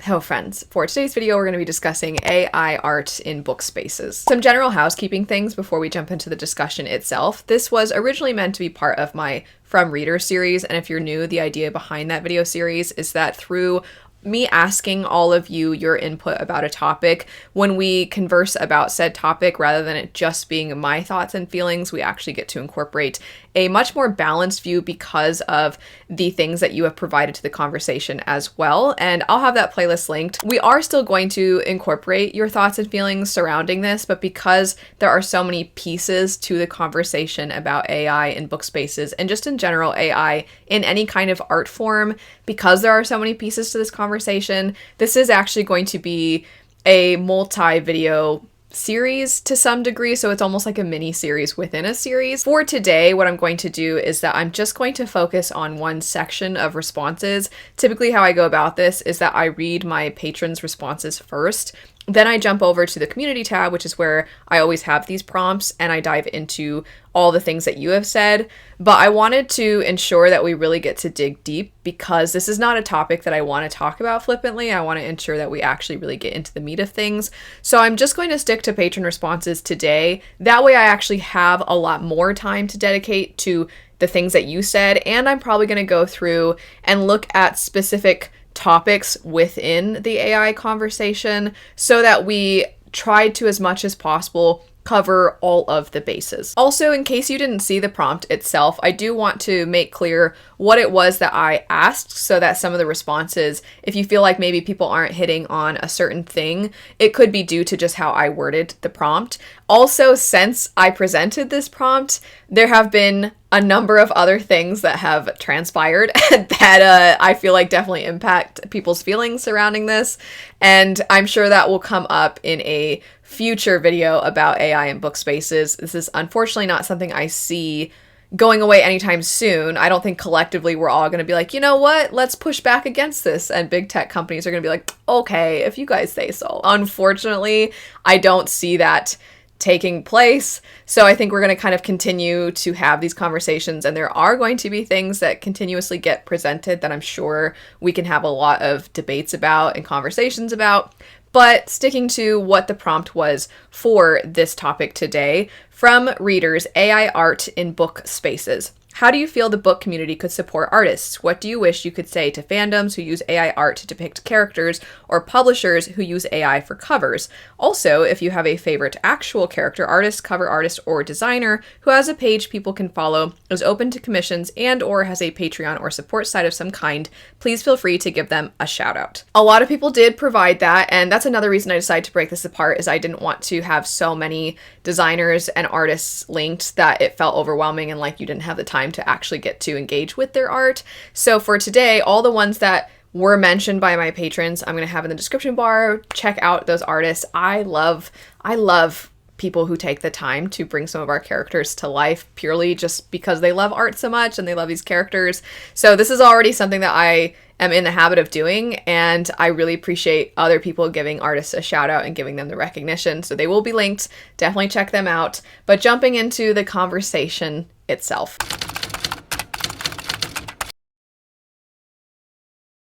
Hello friends, for today's video we're going to be discussing AI art in book spaces. Some general housekeeping things before we jump into the discussion itself. This was originally meant to be part of my From Reader series, and if you're new, the idea behind that video series is that through me asking all of you your input about a topic, when we converse about said topic, rather than it just being my thoughts and feelings, we actually get to incorporate a much more balanced view because of the things that you have provided to the conversation as well. And I'll have that playlist linked. We are still going to incorporate your thoughts and feelings surrounding this, but because there are so many pieces to the conversation about AI in book spaces and just in general AI in any kind of art form, because there are so many pieces to this conversation, this is actually going to be a multi-video series to some degree, so it's almost like a mini series within a series. For today, what I'm going to do is that I'm just going to focus on one section of responses. Typically how I go about this is that I read my patrons' responses first. Then I jump over to the community tab, which is where I always have these prompts, and I dive into all the things that you have said. But I wanted to ensure that we really get to dig deep because this is not a topic that I want to talk about flippantly. I want to ensure that we actually really get into the meat of things. So I'm just going to stick to patron responses today. That way I actually have a lot more time to dedicate to the things that you said, and I'm probably going to go through and look at specific topics within the AI conversation so that we tried to, as much as possible, cover all of the bases. Also, in case you didn't see the prompt itself, I do want to make clear what it was that I asked so that some of the responses, if you feel like maybe people aren't hitting on a certain thing, it could be due to just how I worded the prompt. Also, since I presented this prompt, there have been a number of other things that have transpired that I feel like definitely impact people's feelings surrounding this. And I'm sure that will come up in a future video about AI in book spaces. This is unfortunately not something I see going away anytime soon. I don't think collectively we're all going to be like, you know what, let's push back against this. And big tech companies are going to be like, okay, if you guys say so. Unfortunately, I don't see that taking place. So I think we're going to kind of continue to have these conversations, and there are going to be things that continuously get presented that I'm sure we can have a lot of debates about and conversations about. But sticking to what the prompt was for this topic today, from readers, AI art in book spaces. How do you feel the book community could support artists? What do you wish you could say to fandoms who use AI art to depict characters or publishers who use AI for covers? Also, if you have a favorite actual character artist, cover artist, or designer who has a page people can follow, is open to commissions, and or has a Patreon or support site of some kind, please feel free to give them a shout out. A lot of people did provide that, and that's another reason I decided to break this apart, is I didn't want to have so many designers and artists linked that it felt overwhelming and like you didn't have the time to actually get to engage with their art. So for today, all the ones that were mentioned by my patrons, I'm going to have in the description bar. Check out those artists. I love people who take the time to bring some of our characters to life purely just because they love art so much and they love these characters. So this is already something that I am in the habit of doing, and I really appreciate other people giving artists a shout out and giving them the recognition. So they will be linked. Definitely check them out. But jumping into the conversation itself.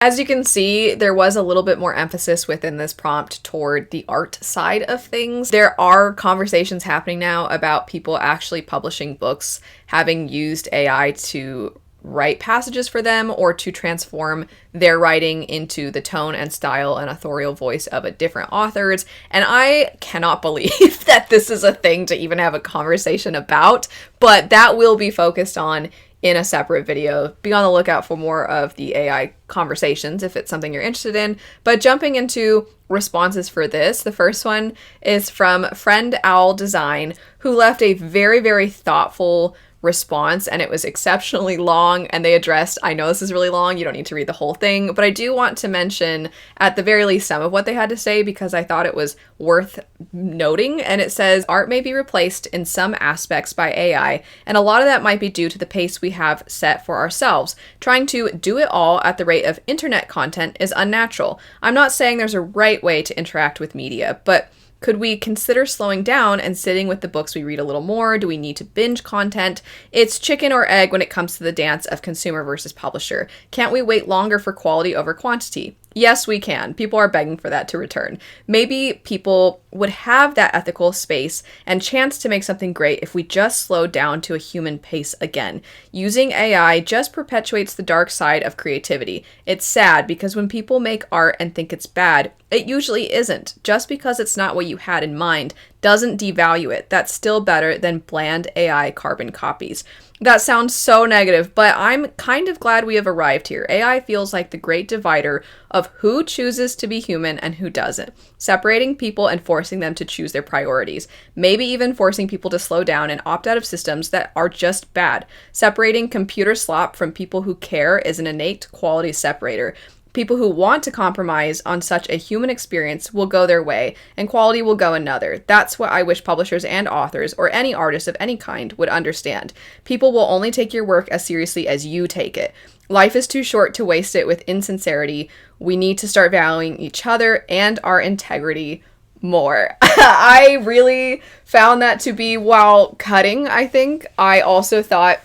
As you can see, there was a little bit more emphasis within this prompt toward the art side of things. There are conversations happening now about people actually publishing books, having used AI to write passages for them or to transform their writing into the tone and style and authorial voice of a different authors. And I cannot believe that this is a thing to even have a conversation about, but that will be focused on in a separate video. Be on the lookout for more of the AI conversations if it's something you're interested in. But jumping into responses for this, the first one is from Friend Owl Design, who left a very, very thoughtful response, and it was exceptionally long, and they addressed, I know this is really long, you don't need to read the whole thing, but I do want to mention at the very least some of what they had to say because I thought it was worth noting. And it says, art may be replaced in some aspects by AI, and a lot of that might be due to the pace we have set for ourselves. Trying to do it all at the rate of internet content is unnatural. I'm not saying there's a right way to interact with media, but could we consider slowing down and sitting with the books we read a little more? Do we need to binge content? It's chicken or egg when it comes to the dance of consumer versus publisher. Can't we wait longer for quality over quantity? Yes, we can. People are begging for that to return. Maybe people would have that ethical space and chance to make something great if we just slowed down to a human pace again. Using AI just perpetuates the dark side of creativity. It's sad because when people make art and think it's bad, it usually isn't. Just because it's not what you had in mind doesn't devalue it. That's still better than bland AI carbon copies. That sounds so negative, but I'm kind of glad we have arrived here. AI feels like the great divider of who chooses to be human and who doesn't, separating people and forcing them to choose their priorities, maybe even forcing people to slow down and opt out of systems that are just bad. Separating computer slop from people who care is an innate quality separator. People who want to compromise on such a human experience will go their way, and quality will go another. That's what I wish publishers and authors, or any artist of any kind, would understand. People will only take your work as seriously as you take it. Life is too short to waste it with insincerity. We need to start valuing each other and our integrity more. I really found that to be, while cutting, I think, I also thought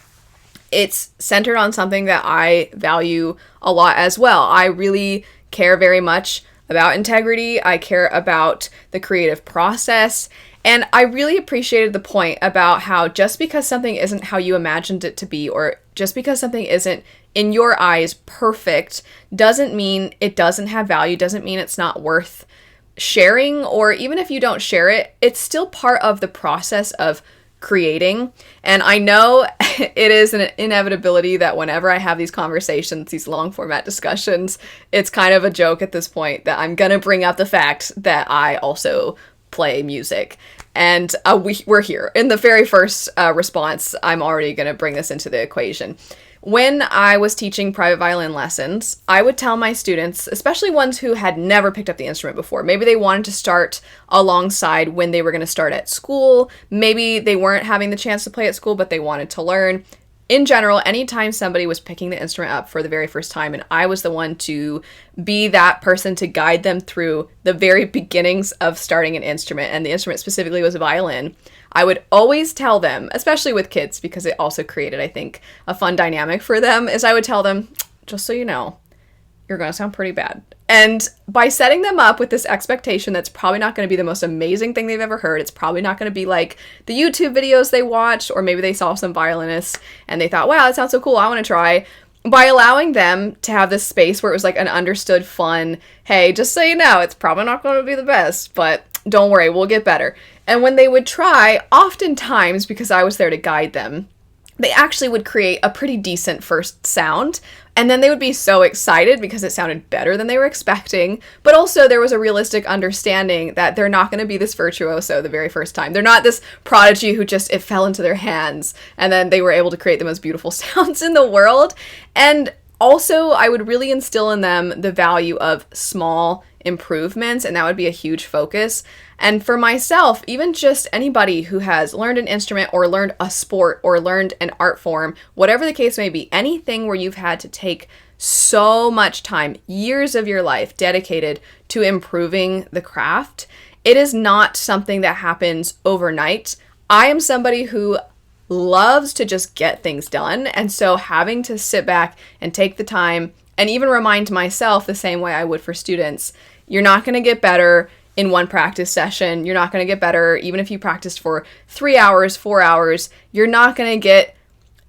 it's centered on something that I value a lot as well. I really care very much about integrity. I care about the creative process. And I really appreciated the point about how just because something isn't how you imagined it to be, or just because something isn't, in your eyes, perfect, doesn't mean it doesn't have value, doesn't mean it's not worth sharing. Or even if you don't share it, it's still part of the process of creating. And I know it is an inevitability that whenever I have these conversations, these long format discussions, it's kind of a joke at this point that I'm gonna bring up the fact that I also play music. And we're here. In the very first response, I'm already gonna bring this into the equation. When I was teaching private violin lessons, I would tell my students, especially ones who had never picked up the instrument before, maybe they wanted to start alongside when they were going to start at school, maybe they weren't having the chance to play at school, but they wanted to learn. In general, anytime somebody was picking the instrument up for the very first time and I was the one to be that person to guide them through the very beginnings of starting an instrument, and the instrument specifically was a violin, I would always tell them, especially with kids, because it also created, I think, a fun dynamic for them, is I would tell them, just so you know, you're going to sound pretty bad. And by setting them up with this expectation that's probably not going to be the most amazing thing they've ever heard, it's probably not going to be like the YouTube videos they watched, or maybe they saw some violinists and they thought, wow, that sounds so cool, I want to try. By allowing them to have this space where it was like an understood fun, hey, just so you know, it's probably not going to be the best, but don't worry, we'll get better. And when they would try, oftentimes, because I was there to guide them, they actually would create a pretty decent first sound. And then they would be so excited because it sounded better than they were expecting. But also there was a realistic understanding that they're not going to be this virtuoso the very first time. They're not this prodigy who just, it fell into their hands and then they were able to create the most beautiful sounds in the world. And also, I would really instill in them the value of small improvements, and that would be a huge focus. And for myself, even just anybody who has learned an instrument or learned a sport or learned an art form, whatever the case may be, anything where you've had to take so much time, years of your life dedicated to improving the craft, it is not something that happens overnight. I am somebody who loves to just get things done. And so having to sit back and take the time and even remind myself the same way I would for students, you're not going to get better in one practice session. You're not going to get better even if you practiced for 3 hours, 4 hours. You're not going to get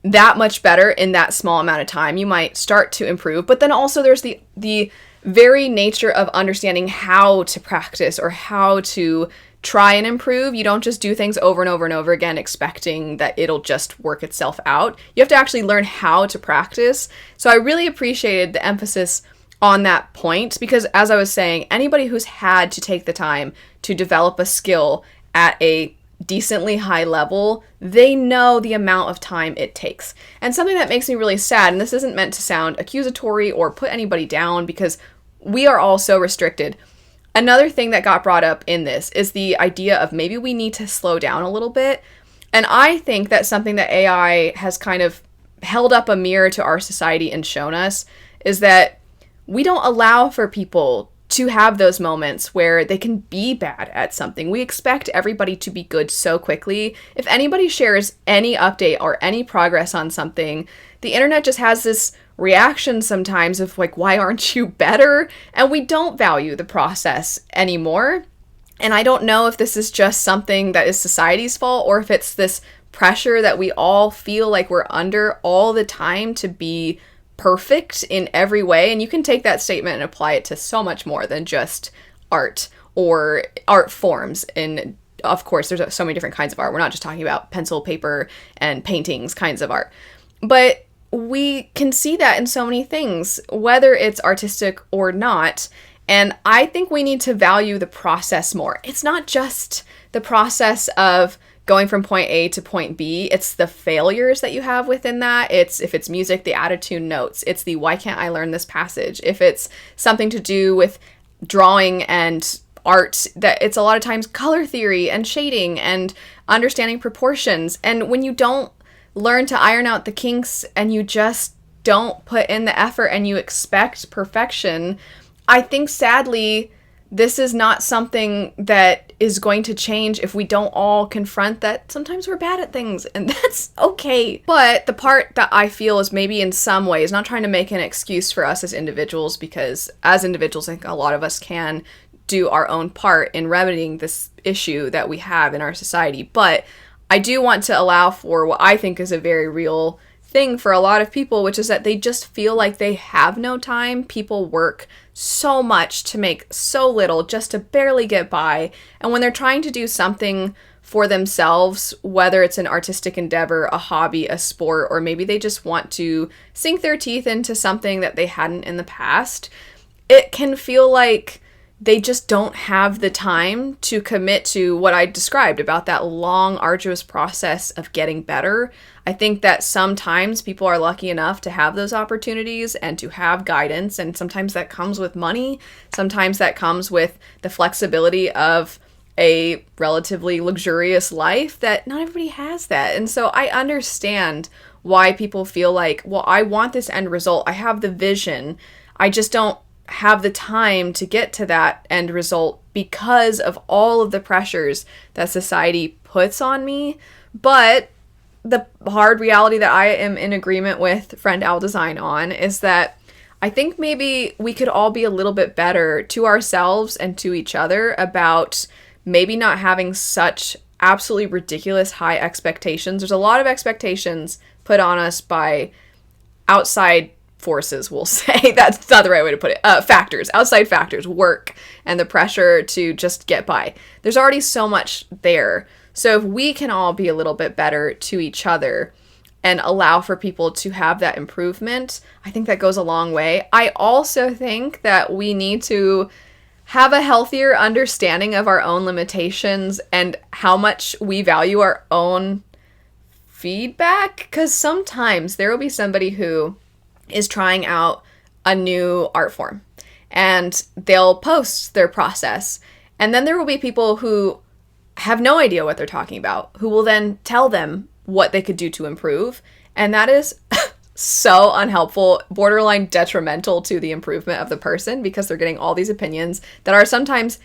that much better in that small amount of time. You might start to improve, but then also there's the very nature of understanding how to practice or how to try and improve. You don't just do things over and over and over again expecting that it'll just work itself out. You have to actually learn how to practice. So I really appreciated the emphasis on that point because, as I was saying, anybody who's had to take the time to develop a skill at a decently high level, they know the amount of time it takes. And something that makes me really sad, and this isn't meant to sound accusatory or put anybody down because we are all so restricted. Another thing that got brought up in this is the idea of maybe we need to slow down a little bit. And I think that's something that AI has kind of held up a mirror to our society and shown us, is that we don't allow for people to have those moments where they can be bad at something. We expect everybody to be good so quickly. If anybody shares any update or any progress on something, the internet just has this reactions sometimes of like, why aren't you better? And we don't value the process anymore. And I don't know if this is just something that is society's fault or if it's this pressure that we all feel like we're under all the time to be perfect in every way. And you can take that statement and apply it to so much more than just art or art forms. And of course, there's so many different kinds of art. We're not just talking about pencil, paper, and paintings kinds of art. But we can see that in so many things, whether it's artistic or not. And I think we need to value the process more. It's not just the process of going from point A to point B. It's the failures that you have within that. It's, if it's music, the out-of-tune notes. It's the why can't I learn this passage? If it's something to do with drawing and art, that it's a lot of times color theory and shading and understanding proportions. And when you don't learn to iron out the kinks and you just don't put in the effort and you expect perfection, I think sadly, this is not something that is going to change if we don't all confront that sometimes we're bad at things, and that's okay. But the part that I feel is maybe in some ways, not trying to make an excuse for us as individuals, because as individuals, I think a lot of us can do our own part in remedying this issue that we have in our society. But I do want to allow for what I think is a very real thing for a lot of people, which is that they just feel like they have no time. People work so much to make so little just to barely get by. And when they're trying to do something for themselves, whether it's an artistic endeavor, a hobby, a sport, or maybe they just want to sink their teeth into something that they hadn't in the past, it can feel like they just don't have the time to commit to what I described about that long, arduous process of getting better. I think that sometimes people are lucky enough to have those opportunities and to have guidance, and sometimes that comes with money. Sometimes that comes with the flexibility of a relatively luxurious life, that not everybody has that. And so I understand why people feel like, well, I want this end result. I have the vision. I just don't have the time to get to that end result because of all of the pressures that society puts on me. But the hard reality that I am in agreement with Friend Owl Design on is that I think maybe we could all be a little bit better to ourselves and to each other about maybe not having such absolutely ridiculous high expectations. There's a lot of expectations put on us by outside forces, we'll say. That's not the right way to put it. Factors, outside factors, work, and the pressure to just get by. There's already so much there. So if we can all be a little bit better to each other and allow for people to have that improvement, I think that goes a long way. I also think that we need to have a healthier understanding of our own limitations and how much we value our own feedback, because sometimes there will be somebody who is trying out a new art form and they'll post their process, and then there will be people who have no idea what they're talking about, who will then tell them what they could do to improve, and that is so unhelpful, borderline detrimental to the improvement of the person, because they're getting all these opinions that are sometimes,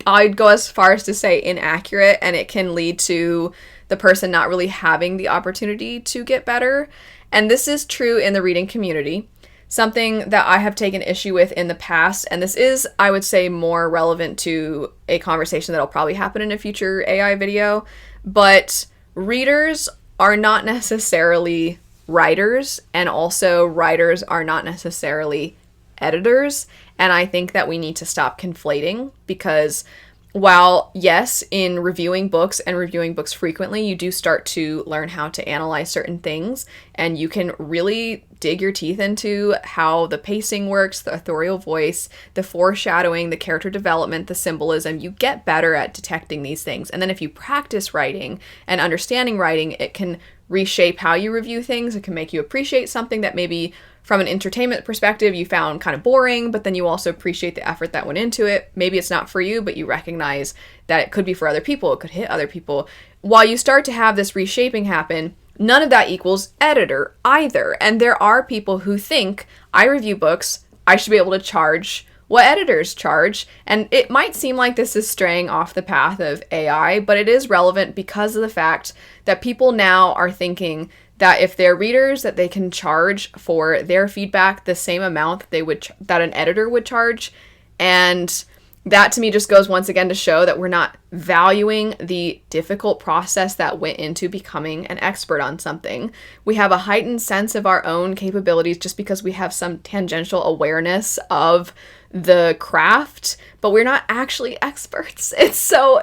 I'd go as far as to say, inaccurate, and it can lead to the person not really having the opportunity to get better. And this is true in the reading community, something that I have taken issue with in the past, and this is, I would say, more relevant to a conversation that'll probably happen in a future AI video, but readers are not necessarily writers, and also writers are not necessarily editors, and I think that we need to stop conflating, because while, yes, in reviewing books and reviewing books frequently, you do start to learn how to analyze certain things, and you can really dig your teeth into how the pacing works, the authorial voice, the foreshadowing, the character development, the symbolism. You get better at detecting these things. And then if you practice writing and understanding writing, it can reshape how you review things. It can make you appreciate something that maybe from an entertainment perspective you found kind of boring, but then you also appreciate the effort that went into it. Maybe it's not for you, but you recognize that it could be for other people. It could hit other people. While you start to have this reshaping happen, none of that equals editor either. And there are people who think, I review books, I should be able to charge what editors charge. And it might seem like this is straying off the path of AI, but it is relevant because of the fact that people now are thinking that if they're readers, that they can charge for their feedback the same amount that an editor would charge. And that to me just goes once again to show that we're not valuing the difficult process that went into becoming an expert on something. We have a heightened sense of our own capabilities just because we have some tangential awareness of the craft, but we're not actually experts. It's so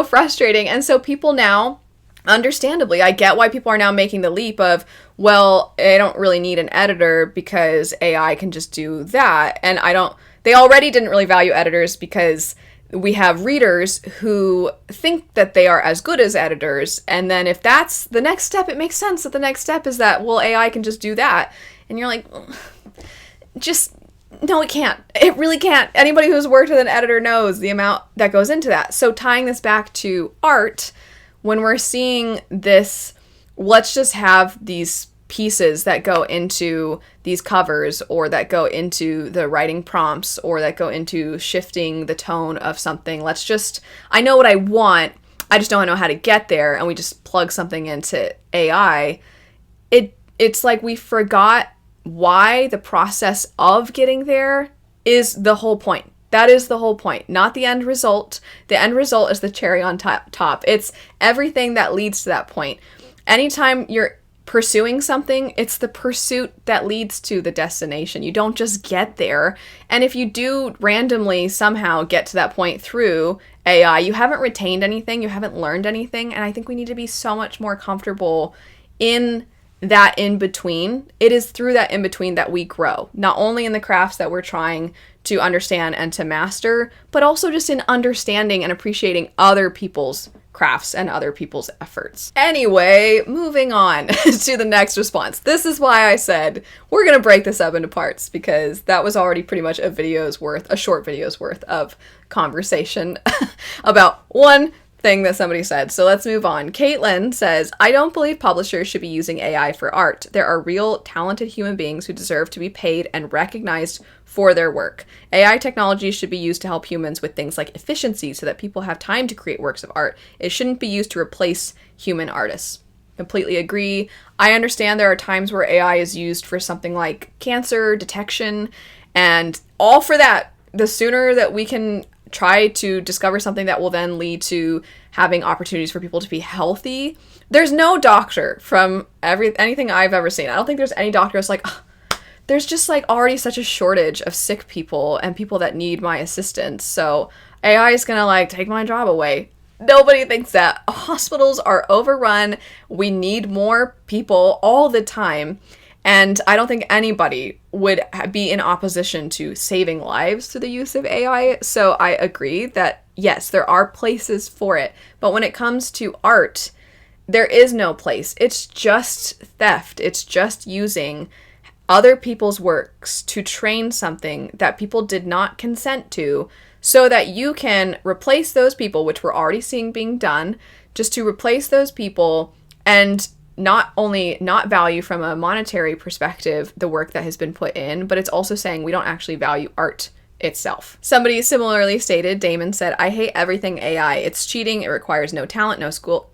frustrating. And so people now, understandably, I get why people are now making the leap of, well, I don't really need an editor because AI can just do that. And they already didn't really value editors because we have readers who think that they are as good as editors. And then if that's the next step, it makes sense that the next step is that, well, AI can just do that. And you're like, no, it can't. It really can't. Anybody who's worked with an editor knows the amount that goes into that. So tying this back to art, when we're seeing this, let's just have these pieces that go into these covers, or that go into the writing prompts, or that go into shifting the tone of something. I know what I want, I just don't know how to get there, and we just plug something into AI. It's like we forgot why the process of getting there is the whole point. That is the whole point, not the end result. The end result is the cherry on top. It's everything that leads to that point. Anytime you're pursuing something, it's the pursuit that leads to the destination. You don't just get there. And if you do randomly somehow get to that point through AI, you haven't retained anything, you haven't learned anything. And I think we need to be so much more comfortable in that in-between. It is through that in-between that we grow, not only in the crafts that we're trying to understand and to master, but also just in understanding and appreciating other people's crafts and other people's efforts. Anyway, moving on to the next response. This is why I said we're going to break this up into parts, because that was already pretty much a short video's worth of conversation about one thing that somebody said. So let's move on. Caitlin says, I don't believe publishers should be using AI for art. There are real talented human beings who deserve to be paid and recognized for their work. AI technology should be used to help humans with things like efficiency so that people have time to create works of art. It shouldn't be used to replace human artists. Completely agree. I understand there are times where AI is used for something like cancer detection, and all for that. The sooner that we can try to discover something that will then lead to having opportunities for people to be healthy. There's no doctor from anything I've ever seen. I don't think there's any doctor that's like, there's just like already such a shortage of sick people and people that need my assistance, so AI is gonna like take my job away. Nobody thinks that. Hospitals are overrun. We need more people all the time. And I don't think anybody would be in opposition to saving lives through the use of AI. So I agree that, yes, there are places for it. But when it comes to art, there is no place. It's just theft. It's just using other people's works to train something that people did not consent to, so that you can replace those people, which we're already seeing being done, just to replace those people and not only not value from a monetary perspective the work that has been put in, but it's also saying we don't actually value art itself. Somebody similarly stated, Damon said, I hate everything AI. It's cheating. It requires no talent, no skill,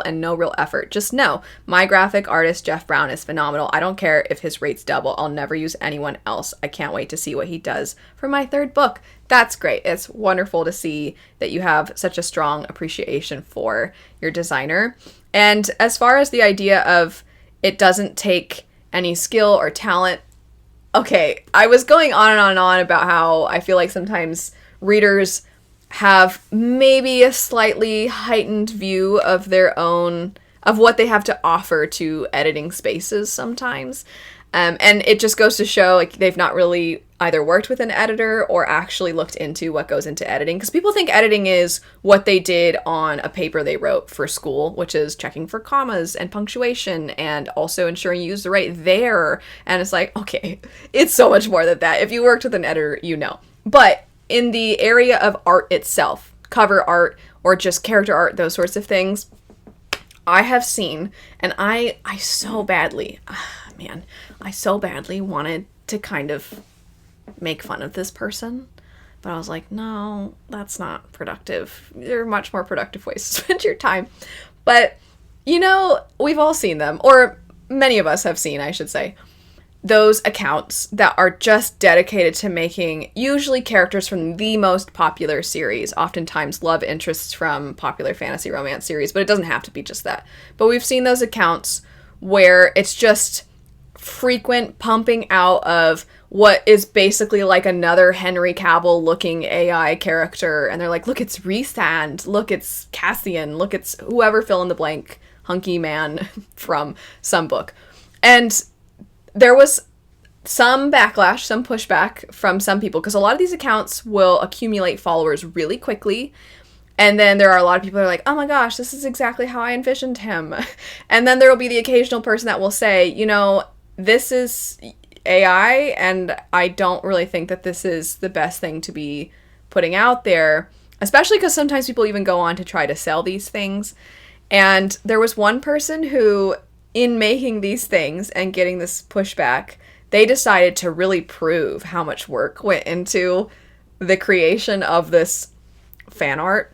and no real effort. Just know, my graphic artist, Jeff Brown, is phenomenal. I don't care if his rates double. I'll never use anyone else. I can't wait to see what he does for my third book. That's great. It's wonderful to see that you have such a strong appreciation for your designer. And as far as the idea of it doesn't take any skill or talent, okay, I was going on and on and on about how I feel like sometimes readers have maybe a slightly heightened view of their own, of what they have to offer to editing spaces sometimes. And it just goes to show like they've not really either worked with an editor or actually looked into what goes into editing. Because people think editing is what they did on a paper they wrote for school, which is checking for commas and punctuation and also ensuring you use the right there. And it's like, okay, it's so much more than that. If you worked with an editor, you know. But in the area of art itself, cover art or just character art, those sorts of things, I have seen, and I so badly, I so badly wanted to kind of make fun of this person, but I was like, no, that's not productive. There are much more productive ways to spend your time. But You know, we've all seen them, or many of us have seen, I should say, those accounts that are just dedicated to making usually characters from the most popular series, oftentimes love interests from popular fantasy romance series, but it doesn't have to be just that. But we've seen those accounts where it's just frequent pumping out of what is basically like another Henry Cavill looking AI character, and they're like, look, it's Rhysand, look, it's Cassian, look, it's whoever fill in the blank hunky man from some book. And there was some backlash, some pushback from some people, because a lot of these accounts will accumulate followers really quickly. And then there are a lot of people that are like, oh my gosh, this is exactly how I envisioned him. And then there will be the occasional person that will say, you know, this is AI, and I don't really think that this is the best thing to be putting out there, especially because sometimes people even go on to try to sell these things. And there was one person who, in making these things and getting this pushback, they decided to really prove how much work went into the creation of this fan art.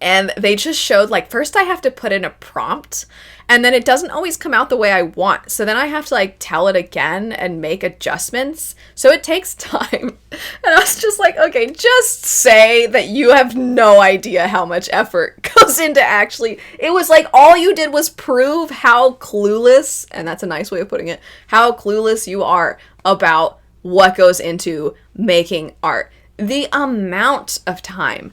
And they just showed, like, first I have to put in a prompt, and then it doesn't always come out the way I want. So then I have to, like, tell it again and make adjustments. So it takes time. And I was just like, okay, just say that you have no idea how much effort goes into actually... It was like all you did was prove how clueless, and that's a nice way of putting it, how clueless you are about what goes into making art. The amount of time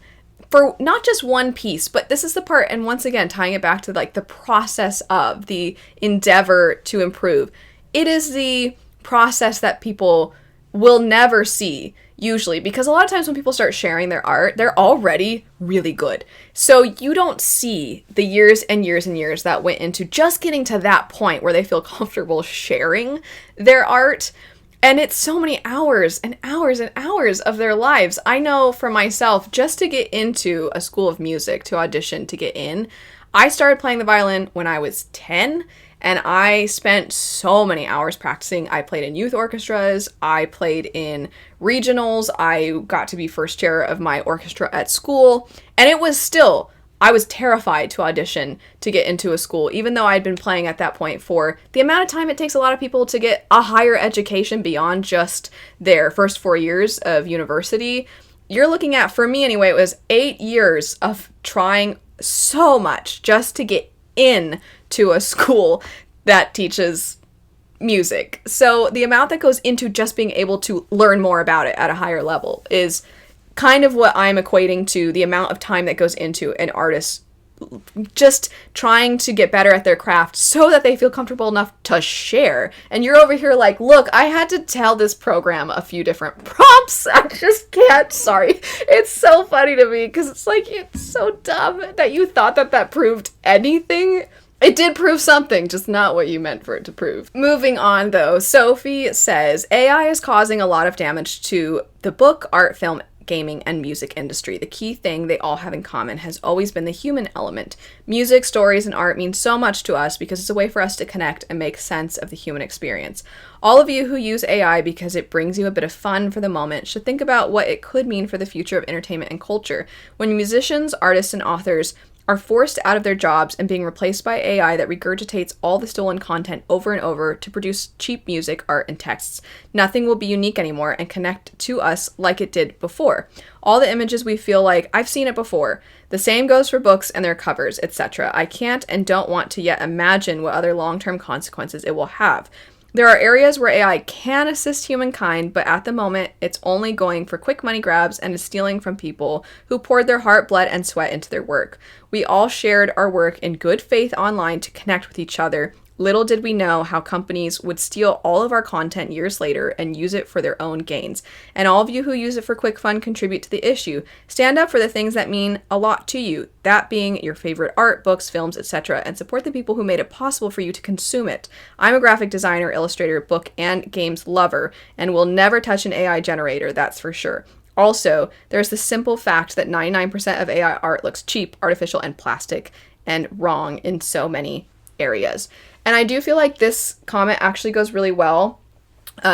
for not just one piece, but this is the part, and once again, tying it back to like the process of the endeavor to improve. It is the process that people will never see, usually, because a lot of times when people start sharing their art, they're already really good. So you don't see the years and years and years that went into just getting to that point where they feel comfortable sharing their art. And it's so many hours and hours and hours of their lives. I know for myself, just to get into a school of music, to audition, to get in, I started playing the violin when I was 10, and I spent so many hours practicing. I played in youth orchestras, I played in regionals, I got to be first chair of my orchestra at school, and it was still... I was terrified to audition to get into a school, even though I'd been playing at that point for the amount of time it takes a lot of people to get a higher education beyond just their first 4 years of university. You're looking at, for me anyway, it was 8 years of trying so much just to get in to a school that teaches music. So the amount that goes into just being able to learn more about it at a higher level is kind of what I'm equating to the amount of time that goes into an artist just trying to get better at their craft so that they feel comfortable enough to share. And you're over here like, look, I had to tell this program a few different prompts. I just can't. Sorry. It's so funny to me because it's like, it's so dumb that you thought that that proved anything. It did prove something, just not what you meant for it to prove. Moving on, though, Sophie says, AI is causing a lot of damage to the book, art, film, gaming, and music industry. The key thing they all have in common has always been the human element. Music, stories, and art mean so much to us because it's a way for us to connect and make sense of the human experience. All of you who use AI because it brings you a bit of fun for the moment should think about what it could mean for the future of entertainment and culture. When musicians, artists, and authors are forced out of their jobs and being replaced by AI that regurgitates all the stolen content over and over to produce cheap music, art, and texts. Nothing will be unique anymore and connect to us like it did before. All the images we feel like, I've seen it before. The same goes for books and their covers, etc. I can't and don't want to yet imagine what other long-term consequences it will have. There are areas where AI can assist humankind, but at the moment, it's only going for quick money grabs and is stealing from people who poured their heart, blood, and sweat into their work. We all shared our work in good faith online to connect with each other. Little did we know how companies would steal all of our content years later and use it for their own gains. And all of you who use it for quick fun contribute to the issue. Stand up for the things that mean a lot to you, that being your favorite art, books, films, etc., and support the people who made it possible for you to consume it. I'm a graphic designer, illustrator, book, and games lover, and will never touch an AI generator, that's for sure. Also, there's the simple fact that 99% of AI art looks cheap, artificial, and plastic, and wrong in so many areas. And I do feel like this comment actually goes really well.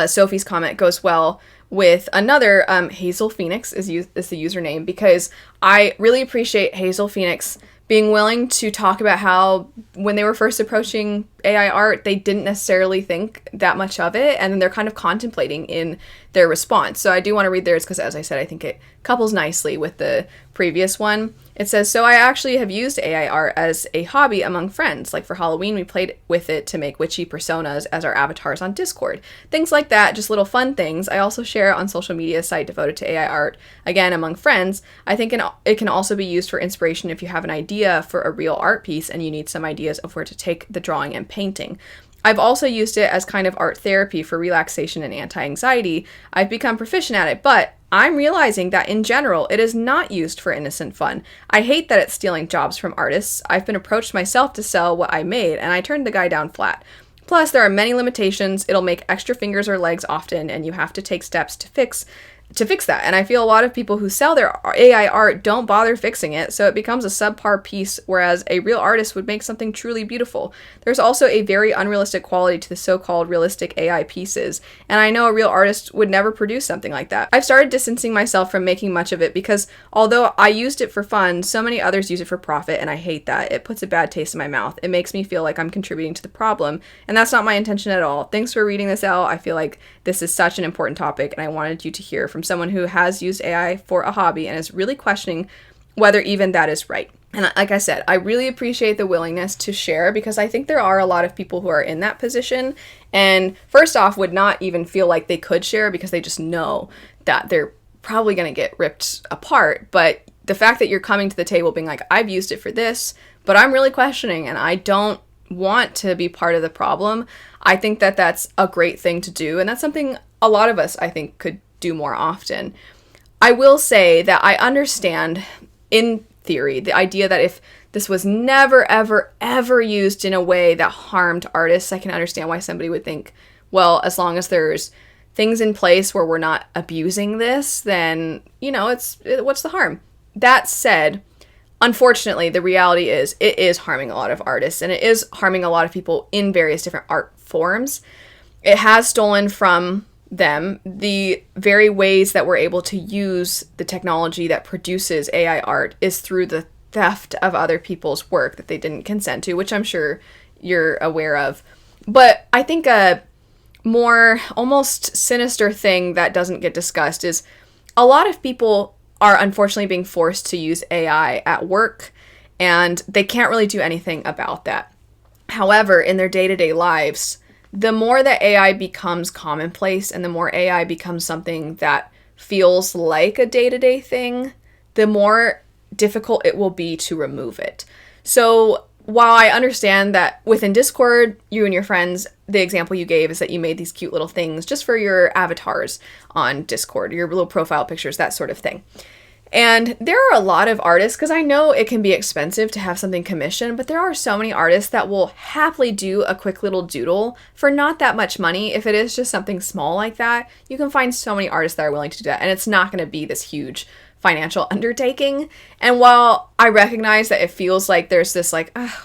Sophie's comment goes well with another, Hazel Phoenix is the username, because I really appreciate Hazel Phoenix being willing to talk about how when they were first approaching AI art, they didn't necessarily think that much of it, and then they're kind of contemplating in their response. So I do want to read theirs because, as I said, I think it couples nicely with the previous one. It says, so I actually have used AI art as a hobby among friends. Like for Halloween, we played with it to make witchy personas as our avatars on Discord. Things like that, just little fun things. I also share on social media site devoted to AI art, again, among friends. I think it can also be used for inspiration if you have an idea for a real art piece and you need some ideas of where to take the drawing and painting. I've also used it as kind of art therapy for relaxation and anti-anxiety. I've become proficient at it, but I'm realizing that in general, it is not used for innocent fun. I hate that it's stealing jobs from artists. I've been approached myself to sell what I made, and I turned the guy down flat. Plus, there are many limitations. It'll make extra fingers or legs often, and you have to take steps to fix that. And I feel a lot of people who sell their AI art don't bother fixing it, so it becomes a subpar piece, whereas a real artist would make something truly beautiful. There's also a very unrealistic quality to the so-called realistic AI pieces, and I know a real artist would never produce something like that. I've started distancing myself from making much of it because although I used it for fun, so many others use it for profit, and I hate that. It puts a bad taste in my mouth. It makes me feel like I'm contributing to the problem, and that's not my intention at all. Thanks for reading this out. I feel like this is such an important topic, and I wanted you to hear from someone who has used AI for a hobby and is really questioning whether even that is right. And like I said, I really appreciate the willingness to share because I think there are a lot of people who are in that position and first off would not even feel like they could share because they just know that they're probably going to get ripped apart. But the fact that you're coming to the table being like, I've used it for this, but I'm really questioning and I don't want to be part of the problem. I think that that's a great thing to do. And that's something a lot of us, I think, could do more often. I will say that I understand, in theory, the idea that if this was never, ever, ever used in a way that harmed artists, I can understand why somebody would think, well, as long as there's things in place where we're not abusing this, then, what's the harm? That said, unfortunately, the reality is it is harming a lot of artists, and it is harming a lot of people in various different art forms. It has stolen from them the very ways that we're able to use the technology that produces AI art is through the theft of other people's work that they didn't consent to, which I'm sure you're aware of. But I think a more almost sinister thing that doesn't get discussed is a lot of people are unfortunately being forced to use AI at work, and they can't really do anything about that. However, in their day-to-day lives, the more that AI becomes commonplace and the more AI becomes something that feels like a day-to-day thing, the more difficult it will be to remove it. So while I understand that within Discord, you and your friends, the example you gave is that you made these cute little things just for your avatars on Discord, your little profile pictures, that sort of thing. And there are a lot of artists, because I know it can be expensive to have something commissioned, but there are so many artists that will happily do a quick little doodle for not that much money. If it is just something small like that, you can find so many artists that are willing to do that, and it's not going to be this huge financial undertaking. And while I recognize that it feels like there's this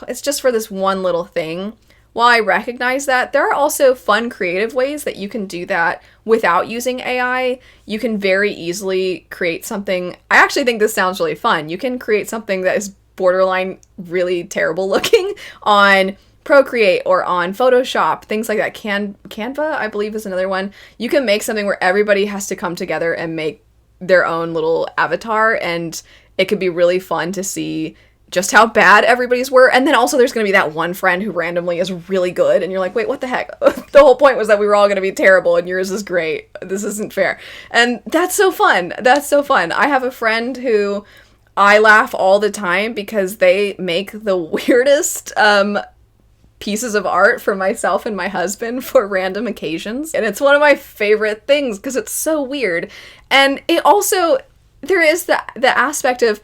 it's just for this one little thing, while I recognize that, there are also fun, creative ways that you can do that without using AI. You can very easily create something. I actually think this sounds really fun. You can create something that is borderline really terrible looking on Procreate or on Photoshop, things like that. Canva, I believe, is another one. You can make something where everybody has to come together and make their own little avatar, and it could be really fun to see just how bad everybody's were. And then also there's going to be that one friend who randomly is really good and you're like, wait, what the heck? The whole point was that we were all going to be terrible and yours is great. This isn't fair. And that's so fun. That's so fun. I have a friend who I laugh all the time because they make the weirdest pieces of art for myself and my husband for random occasions. And it's one of my favorite things because it's so weird. And it also, there is the aspect of,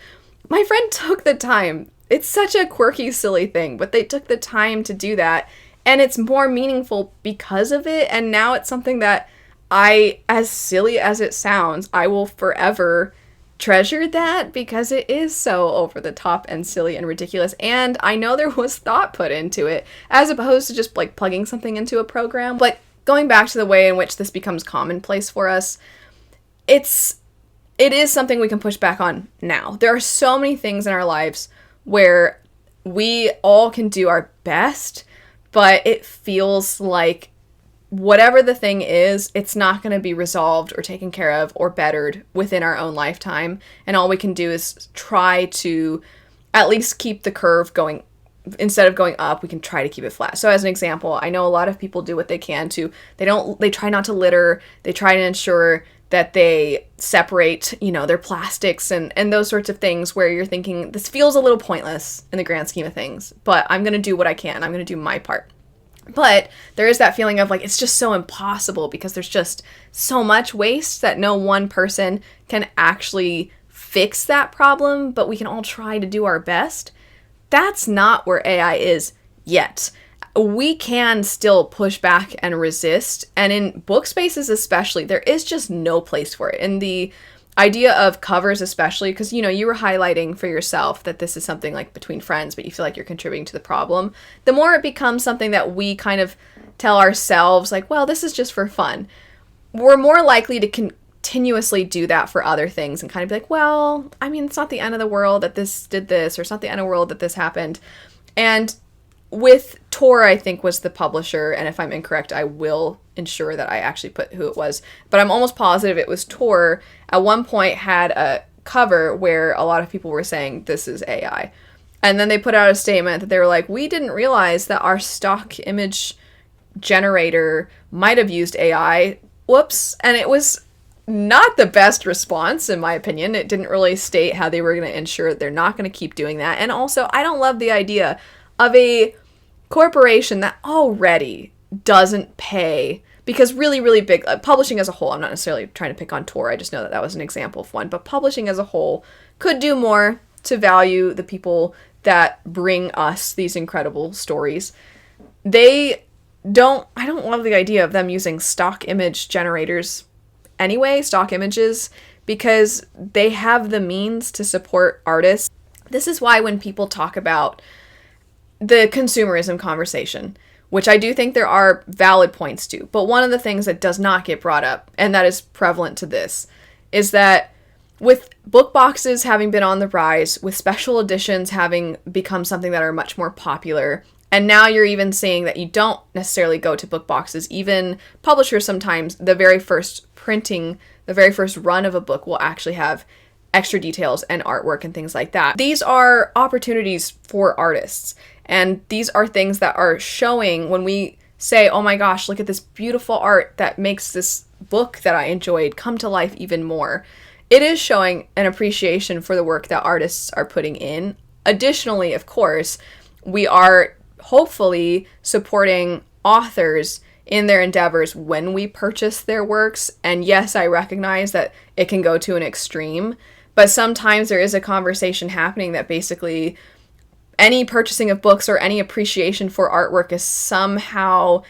my friend took the time. It's such a quirky, silly thing, but they took the time to do that, and it's more meaningful because of it, and now it's something that as silly as it sounds, I will forever treasure that because it is so over the top and silly and ridiculous, and I know there was thought put into it, as opposed to just plugging something into a program. But going back to the way in which this becomes commonplace for us, it is something we can push back on now. There are so many things in our lives where we all can do our best, but it feels like whatever the thing is, it's not going to be resolved or taken care of or bettered within our own lifetime. And all we can do is try to at least keep the curve going. Instead of going up, we can try to keep it flat. So as an example, I know a lot of people do what they can to, they try not to litter, they try to ensure that they separate, their plastics and those sorts of things, where you're thinking, this feels a little pointless in the grand scheme of things, but I'm going to do what I can. I'm going to do my part. But there is that feeling of like, it's just so impossible because there's just so much waste that no one person can actually fix that problem, but we can all try to do our best. That's not where AI is yet. We can still push back and resist. And in book spaces especially, there is just no place for it. And the idea of covers especially, because, you were highlighting for yourself that this is something like between friends, but you feel like you're contributing to the problem. The more it becomes something that we kind of tell ourselves, like, well, this is just for fun, we're more likely to continuously do that for other things and kind of be like, well, I mean, it's not the end of the world that this did this, or it's not the end of the world that this happened. And with Tor, I think, was the publisher, and if I'm incorrect, I will ensure that I actually put who it was, but I'm almost positive it was Tor, at one point had a cover where a lot of people were saying this is AI. And then they put out a statement that they were like, we didn't realize that our stock image generator might have used AI. Whoops. And it was not the best response, in my opinion. It didn't really state how they were going to ensure they're not going to keep doing that. And also, I don't love the idea of a corporation that already doesn't pay, because really, really big, publishing as a whole, I'm not necessarily trying to pick on Tor, I just know that that was an example of one, but publishing as a whole could do more to value the people that bring us these incredible stories. I don't love the idea of them using stock image generators anyway, stock images, because they have the means to support artists. This is why when people talk about the consumerism conversation, which I do think there are valid points to, but one of the things that does not get brought up, and that is prevalent to this, is that with book boxes having been on the rise, with special editions having become something that are much more popular, and now you're even seeing that you don't necessarily go to book boxes. Even publishers sometimes, the very first printing, the very first run of a book will actually have extra details and artwork and things like that. These are opportunities for artists. And these are things that are showing when we say, oh my gosh, look at this beautiful art that makes this book that I enjoyed come to life even more. It is showing an appreciation for the work that artists are putting in. Additionally, of course, we are hopefully supporting authors in their endeavors when we purchase their works. And yes, I recognize that it can go to an extreme, but sometimes there is a conversation happening that basically any purchasing of books or any appreciation for artwork is somehow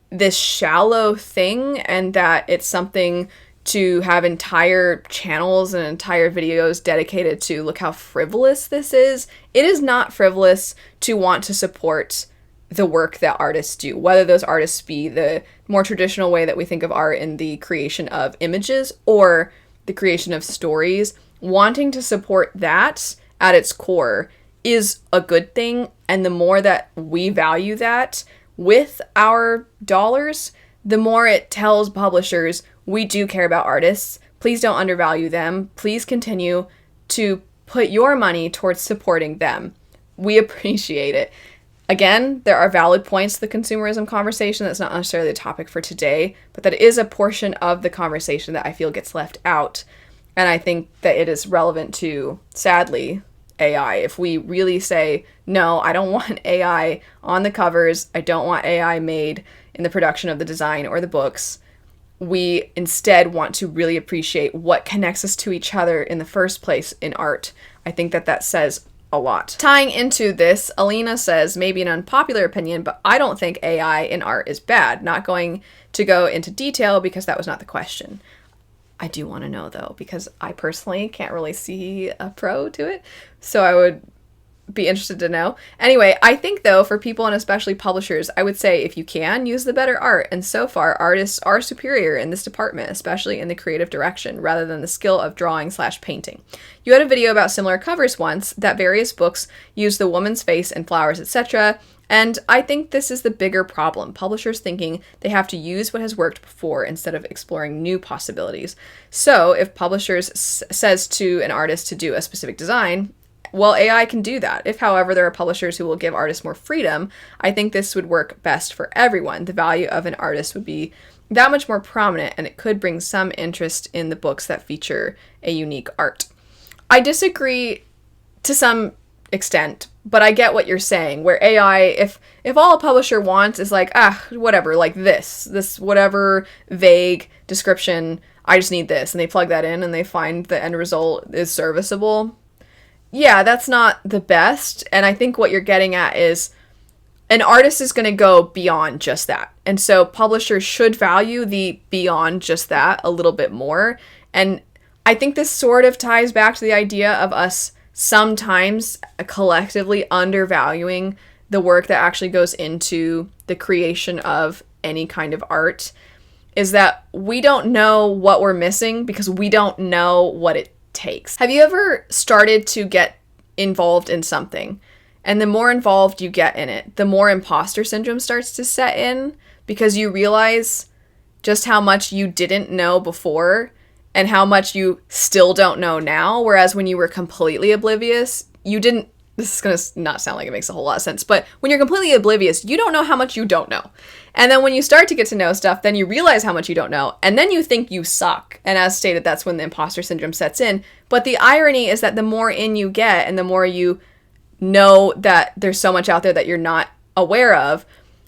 this shallow thing, and that it's something to have entire channels and entire videos dedicated to, look how frivolous this is. It is not frivolous to want to support the work that artists do, whether those artists be the more traditional way that we think of art in the creation of images or the creation of stories. Wanting to support that at its core is a good thing, and the more that we value that with our dollars, the more it tells publishers, we do care about artists. Please don't undervalue them. Please continue to put your money towards supporting them. We appreciate it. Again, there are valid points to the consumerism conversation. That's not necessarily the topic for today, but that is a portion of the conversation that I feel gets left out. And I think that it is relevant to, sadly, AI. If we really say, no, I don't want AI on the covers, I don't want AI made in the production of the design or the books, we instead want to really appreciate what connects us to each other in the first place in art. I think that that says a lot. Tying into this, Alina says, maybe an unpopular opinion, but I don't think AI in art is bad. Not going to go into detail because that was not the question. I do want to know though, because I personally can't really see a pro to it. So I would be interested to know. Anyway, I think though, for people and especially publishers, I would say if you can, use the better art. And so far, artists are superior in this department, especially in the creative direction, rather than the skill of drawing/painting. You had a video about similar covers once, that various books use the woman's face and flowers, etc. And I think this is the bigger problem. Publishers thinking they have to use what has worked before instead of exploring new possibilities. So if publishers says to an artist to do a specific design, well, AI can do that. If, however, there are publishers who will give artists more freedom, I think this would work best for everyone. The value of an artist would be that much more prominent, and it could bring some interest in the books that feature a unique art. I disagree to some extent, but I get what you're saying, where AI, if all a publisher wants is like, whatever, like this whatever vague description, I just need this, and they plug that in and they find the end result is serviceable, yeah, that's not the best. And I think what you're getting at is an artist is going to go beyond just that. And so publishers should value the beyond just that a little bit more. And I think this sort of ties back to the idea of us sometimes collectively undervaluing the work that actually goes into the creation of any kind of art, is that we don't know what we're missing because we don't know what it takes. Have you ever started to get involved in something, and the more involved you get in it, the more imposter syndrome starts to set in, because you realize just how much you didn't know before and how much you still don't know now, whereas when you were completely oblivious, you didn't. This is going to not sound like it makes a whole lot of sense, but when you're completely oblivious, you don't know how much you don't know. And then when you start to get to know stuff, then you realize how much you don't know, and then you think you suck. And as stated, that's when the imposter syndrome sets in. But the irony is that the more in you get, and the more you know that there's so much out there that you're not aware of,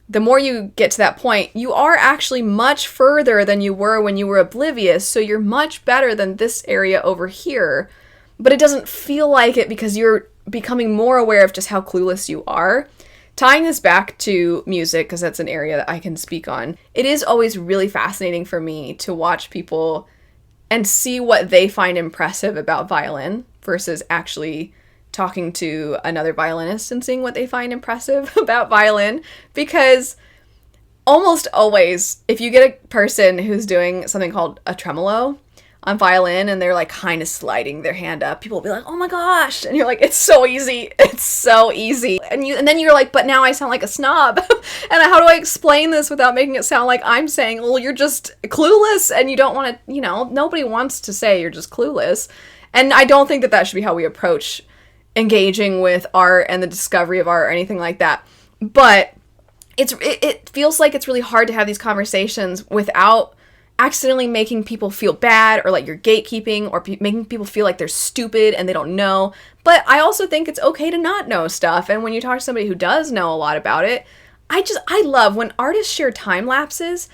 the more you get to that point, you are actually much further than you were when you were oblivious, so you're much better than this area over here. But it doesn't feel like it because you're becoming more aware of just how clueless you are. Tying this back to music, because that's an area that I can speak on, it is always really fascinating for me to watch people and see what they find impressive about violin versus actually talking to another violinist and seeing what they find impressive about violin. Because almost always, if you get a person who's doing something called a tremolo on violin and they're like kind of sliding their hand up, people will be like, oh my gosh, and you're like, it's so easy, it's so easy, and then you're like, but now I sound like a snob. And how do I explain this without making it sound like I'm saying, well, you're just clueless, and you don't want to, nobody wants to say you're just clueless. And I don't think that should be how we approach engaging with art and the discovery of art or anything like that. But it feels like it's really hard to have these conversations without accidentally making people feel bad, or like you're gatekeeping, or making people feel like they're stupid and they don't know. But I also think it's okay to not know stuff. And when you talk to somebody who does know a lot about it, I love when artists share time lapses.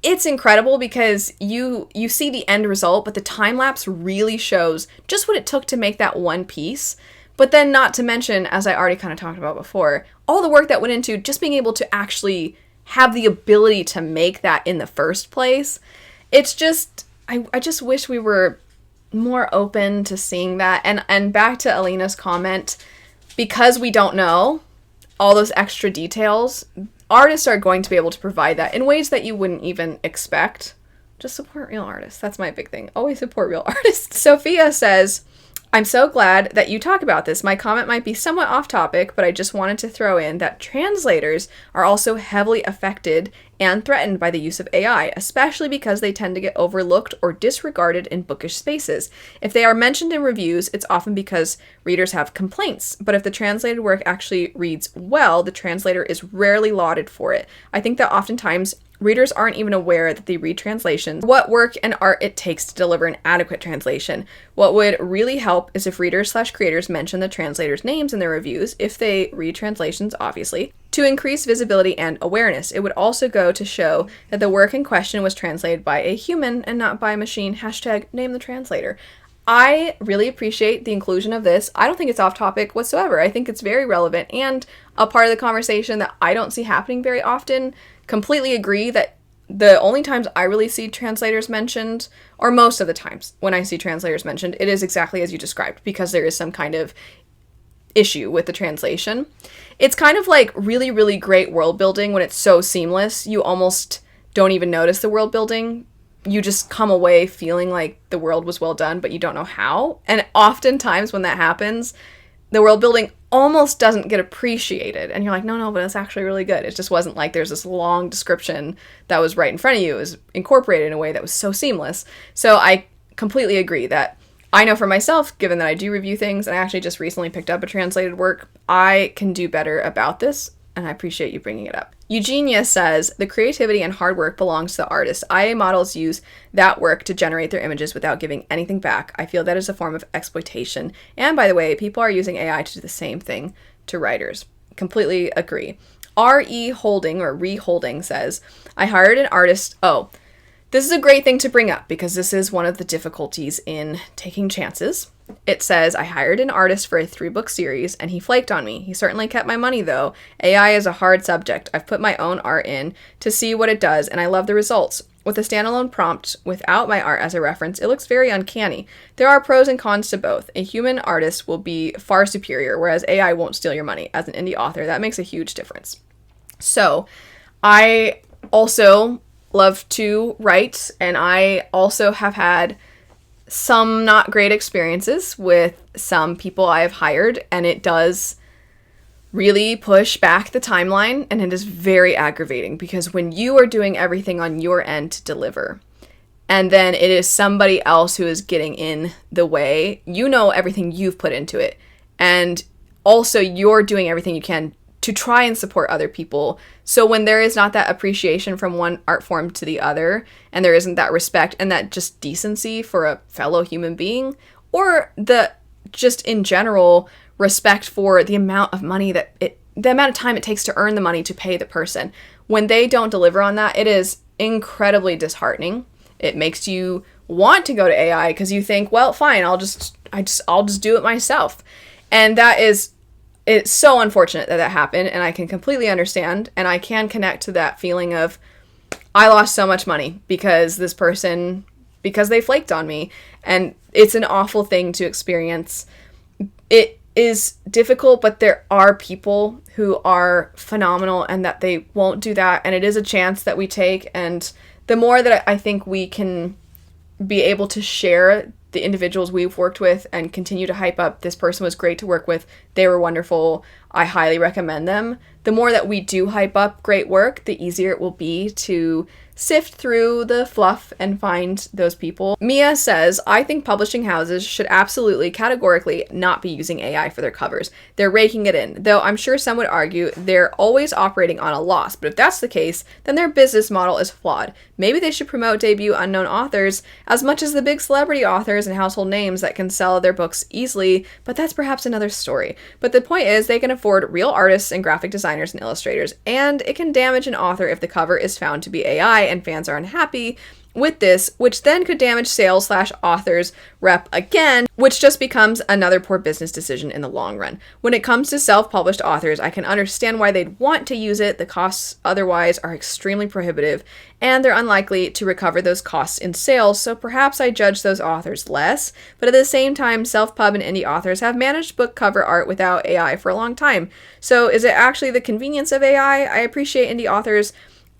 It's incredible because you see the end result, but the time lapse really shows just what it took to make that one piece. But then, not to mention, as I already kind of talked about before, all the work that went into just being able to actually have the ability to make that in the first place. It's just, I just wish we were more open to seeing that. And back to Alina's comment, because we don't know all those extra details, artists are going to be able to provide that in ways that you wouldn't even expect. Just support real artists. That's my big thing. Always support real artists. Sophia says, I'm so glad that you talk about this. My comment might be somewhat off topic, but I just wanted to throw in that translators are also heavily affected and threatened by the use of AI, especially because they tend to get overlooked or disregarded in bookish spaces. If they are mentioned in reviews, it's often because readers have complaints, but if the translated work actually reads well, the translator is rarely lauded for it. I think that oftentimes readers aren't even aware that they read translations, what work and art it takes to deliver an adequate translation. What would really help is if readers/creators mention the translators' names in their reviews, if they read translations, obviously, to increase visibility and awareness. It would also go to show that the work in question was translated by a human and not by a machine. #NameTheTranslator. I really appreciate the inclusion of this. I don't think it's off topic whatsoever. I think it's very relevant and a part of the conversation that I don't see happening very often. Completely agree that the only times I really see translators mentioned, or most of the times when I see translators mentioned, it is exactly as you described, because there is some kind of issue with the translation. It's kind of like really, really great world building when it's so seamless. You almost don't even notice the world building. You just come away feeling like the world was well done, but you don't know how. And oftentimes when that happens, the world building almost doesn't get appreciated. And you're like, no, but it's actually really good. It just wasn't like there's this long description that was right in front of you. It was incorporated in a way that was so seamless. So I completely agree that I know for myself, given that I do review things, and I actually just recently picked up a translated work, I can do better about this, and I appreciate you bringing it up. Eugenia says, the creativity and hard work belongs to the artist. IA models use that work to generate their images without giving anything back. I feel that is a form of exploitation. And by the way, people are using AI to do the same thing to writers. Completely agree. R.E. Holding, or Re-Holding, says, I hired an artist. Oh, this is a great thing to bring up because this is one of the difficulties in taking chances. It says, I hired an artist for a 3-book series and he flaked on me. He certainly kept my money though. AI is a hard subject. I've put my own art in to see what it does and I love the results. With a standalone prompt without my art as a reference, it looks very uncanny. There are pros and cons to both. A human artist will be far superior, whereas AI won't steal your money. As an indie author, that makes a huge difference. So, I also love to write, and I also have had some not great experiences with some people I have hired, and it does really push back the timeline, and it is very aggravating because when you are doing everything on your end to deliver, and then it is somebody else who is getting in the way, you know everything you've put into it, and also you're doing everything you can to try and support other people. So when there is not that appreciation from one art form to the other, and there isn't that respect and that just decency for a fellow human being, or the just in general respect for the amount of money the amount of time it takes to earn the money to pay the person, when they don't deliver on that, it is incredibly disheartening. It makes you want to go to AI because you think, well, fine, I'll just do it myself. And it's so unfortunate that happened, and I can completely understand, and I can connect to that feeling of, I lost so much money because they flaked on me, and it's an awful thing to experience. It is difficult, but there are people who are phenomenal and that they won't do that, and it is a chance that we take, and the more that I think we can be able to share the individuals we've worked with and continue to hype up, this person was great to work with, they were wonderful, I highly recommend them. The more that we do hype up great work, the easier it will be to sift through the fluff and find those people. Mia says, I think publishing houses should absolutely categorically not be using AI for their covers. They're raking it in, though I'm sure some would argue they're always operating on a loss, but if that's the case, then their business model is flawed. Maybe they should promote debut unknown authors as much as the big celebrity authors and household names that can sell their books easily, but that's perhaps another story. But the point is, they can afford real artists and graphic designers and illustrators, and it can damage an author if the cover is found to be AI and fans are unhappy with this, which then could damage sales/authors rep again, which just becomes another poor business decision in the long run. When it comes to self-published authors, I can understand why they'd want to use it. The costs otherwise are extremely prohibitive, and they're unlikely to recover those costs in sales, so perhaps I judge those authors less, but at the same time, self-pub and indie authors have managed book cover art without AI for a long time. So is it actually the convenience of AI? I appreciate indie authors,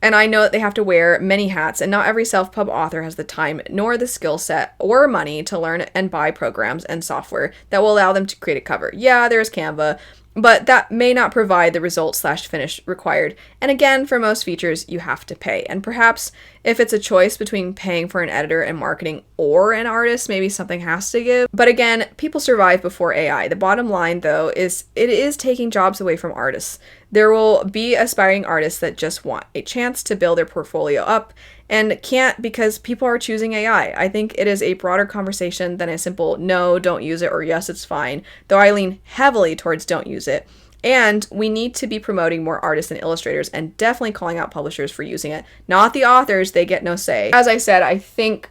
and I know that they have to wear many hats, and not every self-pub author has the time nor the skill set or money to learn and buy programs and software that will allow them to create a cover. Yeah, there's Canva, but that may not provide the result/finish required. And again, for most features, you have to pay. And perhaps if it's a choice between paying for an editor and marketing or an artist, maybe something has to give. But again, people survive before AI. The bottom line, though, is it is taking jobs away from artists. There will be aspiring artists that just want a chance to build their portfolio up and can't because people are choosing AI. I think it is a broader conversation than a simple no, don't use it, or yes, it's fine, though I lean heavily towards don't use it. And we need to be promoting more artists and illustrators and definitely calling out publishers for using it. Not the authors, they get no say. As I said, I think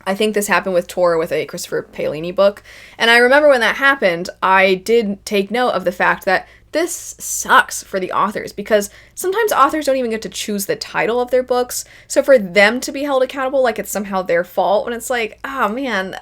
this happened with Tor, with a Christopher Paolini book. And I remember when that happened, I did take note of the fact that This sucks for the authors because sometimes authors don't even get to choose the title of their books. So for them to be held accountable like it's somehow their fault, when it's like, oh man,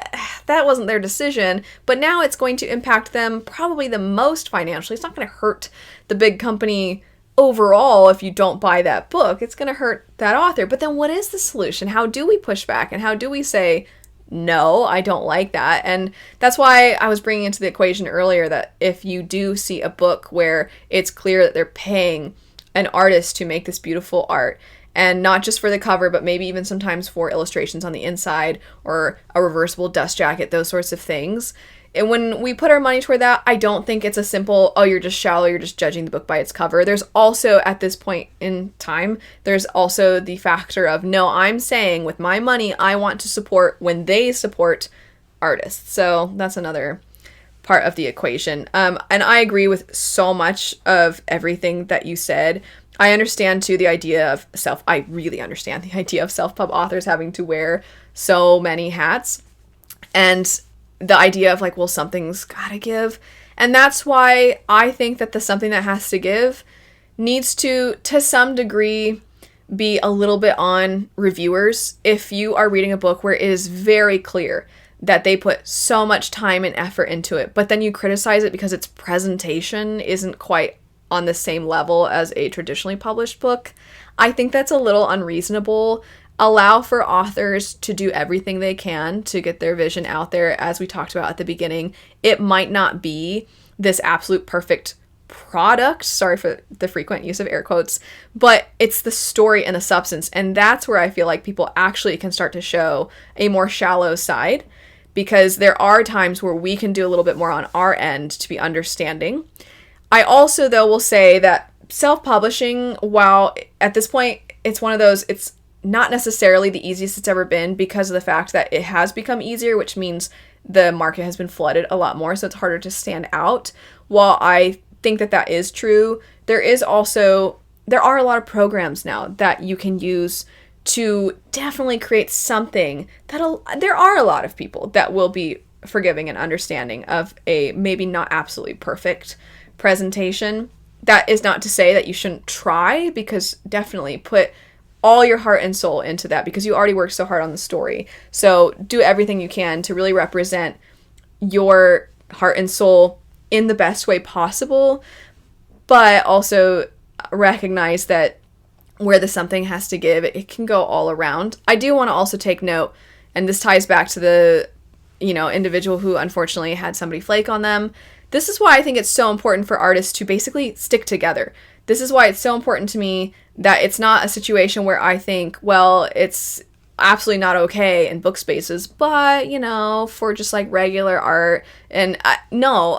that wasn't their decision, but now it's going to impact them probably the most financially. It's not going to hurt the big company overall if you don't buy that book. It's going to hurt that author. But then what is the solution? How do we push back? And how do we say, no, I don't like that? And that's why I was bringing into the equation earlier that if you do see a book where it's clear that they're paying an artist to make this beautiful art, and not just for the cover, but maybe even sometimes for illustrations on the inside or a reversible dust jacket, those sorts of things. And when we put our money toward that, I don't think it's a simple, oh, you're just shallow, you're just judging the book by its cover. There's also, at this point in time, there's also the factor of, no, I'm saying with my money, I want to support when they support artists. So that's another part of the equation. And I agree with so much of everything that you said. I understand, too, the idea of I really understand the idea of self-pub authors having to wear so many hats. And the idea of like, well, something's gotta give. And that's why I think that the something that has to give needs to some degree, be a little bit on reviewers. If you are reading a book where it is very clear that they put so much time and effort into it, but then you criticize it because its presentation isn't quite on the same level as a traditionally published book, I think that's a little unreasonable. Allow for authors to do everything they can to get their vision out there. As we talked about at the beginning, it might not be this absolute perfect product, sorry for the frequent use of air quotes, but it's the story and the substance. And that's where I feel like people actually can start to show a more shallow side, because there are times where we can do a little bit more on our end to be understanding. I also, though, will say that self-publishing, while at this point it's one of those, it's not necessarily the easiest it's ever been because of the fact that it has become easier, which means the market has been flooded a lot more, so it's harder to stand out. While I think that that is true, there are a lot of programs now that you can use to definitely create something that there are a lot of people that will be forgiving and understanding of a maybe not absolutely perfect presentation. That is not to say that you shouldn't try, because definitely put all your heart and soul into that, because you already worked so hard on the story. So do everything you can to really represent your heart and soul in the best way possible, but also recognize that where the something has to give, it can go all around. I do want to also take note, and this ties back to the, individual who unfortunately had somebody flake on them. This is why I think it's so important for artists to basically stick together. This is why it's so important to me that it's not a situation where I think, well, it's absolutely not okay in book spaces, but, for just like regular art. And no,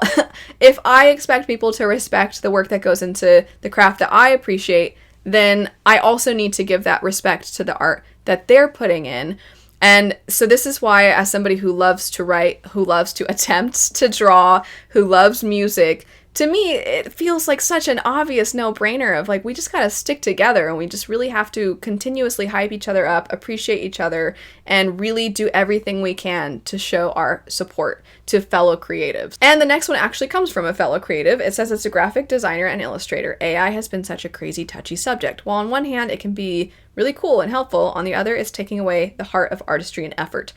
if I expect people to respect the work that goes into the craft that I appreciate, then I also need to give that respect to the art that they're putting in. And so this is why, as somebody who loves to write, who loves to attempt to draw, who loves music, to me, it feels like such an obvious no-brainer of like, we just gotta stick together and we just really have to continuously hype each other up, appreciate each other, and really do everything we can to show our support to fellow creatives. And the next one actually comes from a fellow creative. It says it's a graphic designer and illustrator. AI has been such a crazy, touchy subject. While on one hand, it can be really cool and helpful, on the other, it's taking away the heart of artistry and effort.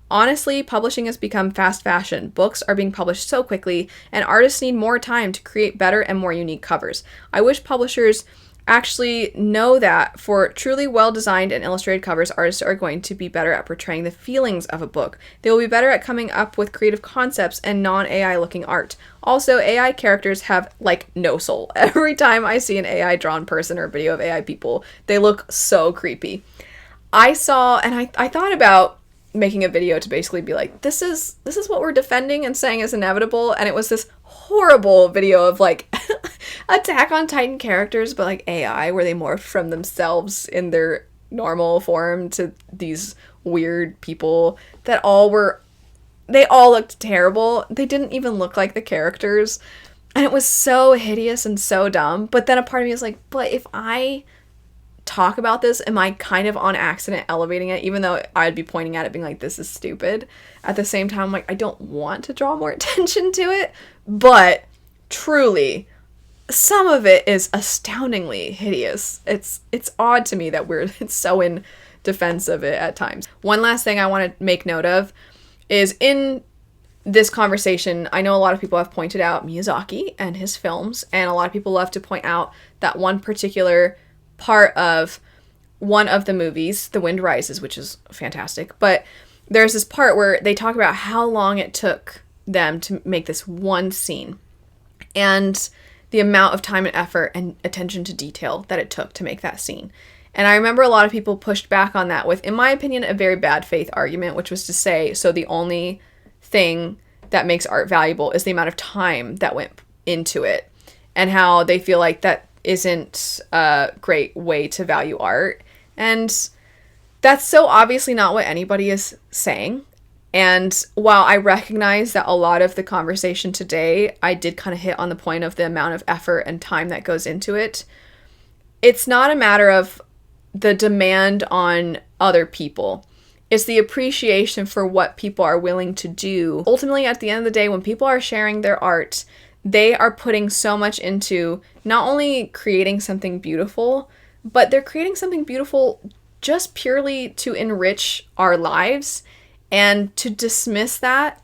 Honestly, publishing has become fast fashion. Books are being published so quickly, and artists need more time to create better and more unique covers. I wish publishers actually know that for truly well-designed and illustrated covers, artists are going to be better at portraying the feelings of a book. They will be better at coming up with creative concepts and non-AI looking art. Also, AI characters have, no soul. Every time I see an AI drawn person or a video of AI people, they look so creepy. I saw, and I thought about making a video to basically be like, this is what we're defending and saying is inevitable, and it was this horrible video of Attack on Titan characters, but AI, where they morphed from themselves in their normal form to these weird people that they all looked terrible. They didn't even look like the characters, and it was so hideous and so dumb. But then a part of me is like, but if I talk about this, am I kind of on accident elevating it, even though I'd be pointing at it being like, this is stupid? At the same time, I don't want to draw more attention to it, but truly some of it is astoundingly hideous. It's odd to me that we're so in defense of it at times. One last thing I want to make note of is in this conversation, I know a lot of people have pointed out Miyazaki and his films, and a lot of people love to point out that one particular part of one of the movies, The Wind Rises, which is fantastic, but there's this part where they talk about how long it took them to make this one scene and the amount of time and effort and attention to detail that it took to make that scene. And I remember a lot of people pushed back on that with, in my opinion, a very bad faith argument, which was to say, so the only thing that makes art valuable is the amount of time that went into it, and how they feel like that isn't a great way to value art. And that's so obviously not what anybody is saying. And while I recognize that a lot of the conversation today, I did kind of hit on the point of the amount of effort and time that goes into it, it's not a matter of the demand on other people. It's the appreciation for what people are willing to do. Ultimately, at the end of the day, when people are sharing their art, they are putting so much into not only creating something beautiful, but they're creating something beautiful just purely to enrich our lives. And to dismiss that,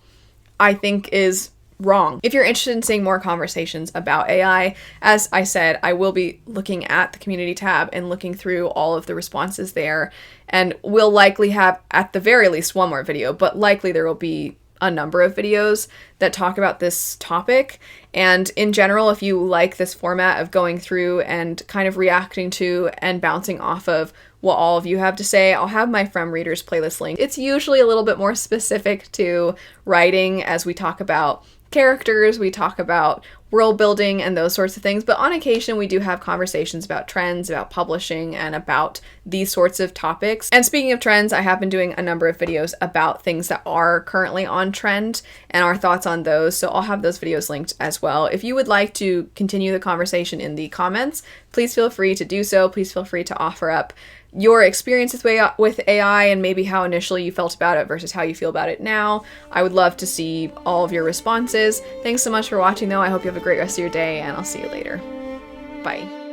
I think, is wrong. If you're interested in seeing more conversations about AI, as I said, I will be looking at the community tab and looking through all of the responses there, and we'll likely have, at the very least, one more video, but likely there will be a number of videos that talk about this topic. And in general, if you like this format of going through and kind of reacting to and bouncing off of what all of you have to say, I'll have my From Readers playlist link. It's usually a little bit more specific to writing, as we talk about characters, we talk about world building and those sorts of things, but on occasion we do have conversations about trends, about publishing, and about these sorts of topics. And speaking of trends, I have been doing a number of videos about things that are currently on trend and our thoughts on those, so I'll have those videos linked as well. If you would like to continue the conversation in the comments, please feel free to do so. Please feel free to offer up your experiences with AI and maybe how initially you felt about it versus how you feel about it now. I would love to see all of your responses. Thanks so much for watching though. I hope you have a great rest of your day, and I'll see you later. Bye.